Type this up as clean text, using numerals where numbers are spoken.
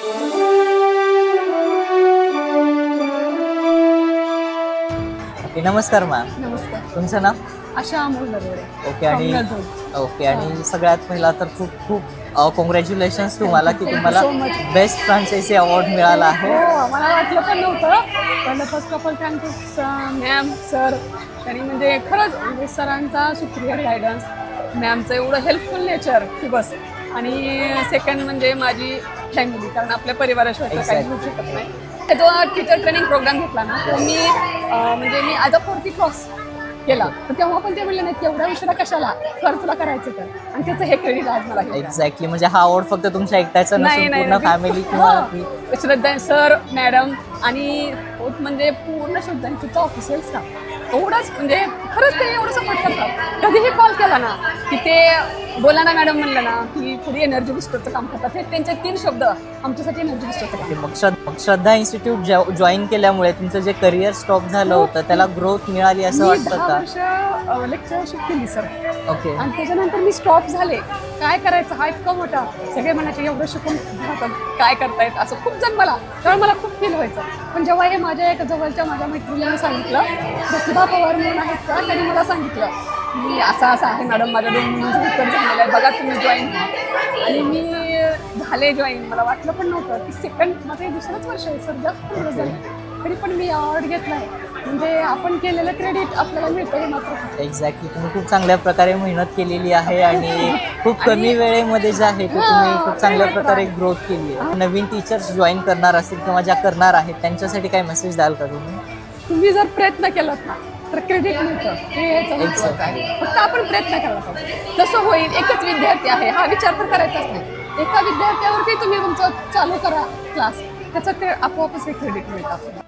Okay, नमस्कार ma'am. नमस्कार. तुमचं नाव? आशा अमोल नरवडे. आणि सगळ्यात पहिला तर खूप खूप कॉंग्रॅच्युलेशन्स तुम्हाला की तुम्हाला so much. बेस्ट फ्रान्चायझी अवॉर्ड मिळाला आहे. हो, मला वाटलं पण नव्हतं. पण first of all thanks ma'am, sir. त्यांनी म्हणजे खरंच म्हणजे सरांचा सुप्रियर गायडन्स, मॅमचं एवढं हेल्पफुल नेचर की बस. आणि सेकंड म्हणजे माझी फॅमिली, कारण आपल्या परिवाराशिवाय तर काही होऊ शकत नाही. जो टीचर ट्रेनिंग प्रोग्राम घेतला ना, तो मी म्हणजे मी ॲज अ 40 क्रॉस केला. तर तेव्हा पण ते म्हणले नाही की एवढ्या उशिरा कशाला कर, तुला करायचं तर. आणि त्याचं हे क्रेडिट आज मला घेतलं. एक्झॅक्टली, म्हणजे हा अवॉर्ड फक्त तुमच्या एकट्याचा नसून पूर्ण फॅमिली किंवा श्रद्धा सर, मॅडम आणि म्हणजे पूर्ण श्रद्धांचं ऑफिशियल स्टाफ एवढंच म्हणजे खरंच ते एवढं सपोर्ट करतात. कधीही कॉल केला ना की ते बोला ना मॅडम म्हणलं ना की थोडी एनर्जी बुस्टरचं काम करतात. हे त्यांचे 3 शब्द आमच्यासाठी एनर्जी बुस्टरचं काम. मग श्रद्धा इन्स्टिट्यूट जॉईन केल्यामुळे तुमचं जे करिअर स्टॉप झालं होतं त्याला ग्रोथ मिळाली असं वाटतं का? 10 वर्ष लेक्चरशिप केली सर. ओके. आणि त्याच्यानंतर मी स्टॉप झाले. काय करायचं हा इतका मोठा, सगळे म्हणायचे एवढं शिकून काय करतायत असं खूप जण मला, तेव्हा मला खूप फील व्हायचं. पण जेव्हा हे माझ्या एक जवळच्या माझ्या मैत्रिणीने सांगितलं, प्रतिभा पवार म्हणून आहेत का, त्यांनी मला सांगितलं मी असं आहे मॅडम, माझ्या 2 मुलींचं विकत झालेलं आहे, बघा तुम्ही जॉईन. आणि मी झाले जॉईन. मला वाटलं पण नव्हतं की सेकंड माझं हे 2रंच वर्ष आहे सर, जास्त दिवस झाले तरी पण मी अवॉर्ड घेतला आहे. म्हणजे आपण केलेलं क्रेडिट आपल्याला मिळतं हे मात्र. एक्झॅक्टली, तुम्ही खूप चांगल्या प्रकारे मेहनत केलेली आहे आणि खूप कमी वेळेमध्ये जे आहे ते तुम्ही खूप चांगल्या प्रकारे ग्रोथ केली आहे. नवीन टीचर्स जॉईन करणार असतील किंवा ज्या करणार आहेत त्यांच्यासाठी काय मेसेज द्याल का तुम्ही? तुम्ही जर प्रयत्न केलात ना तर क्रेडिट मिळतं, हे महत्त्वाचं आहे. फक्त आपण प्रयत्न केला पाहिजे. तसं होईल, एकच विद्यार्थी आहे हा विचार तर करायचाच नाही. एका विद्यार्थ्यावरती तुम्ही तुमचं चालू करा क्लास, त्याचं आपोआपच हे क्रेडिट मिळतं.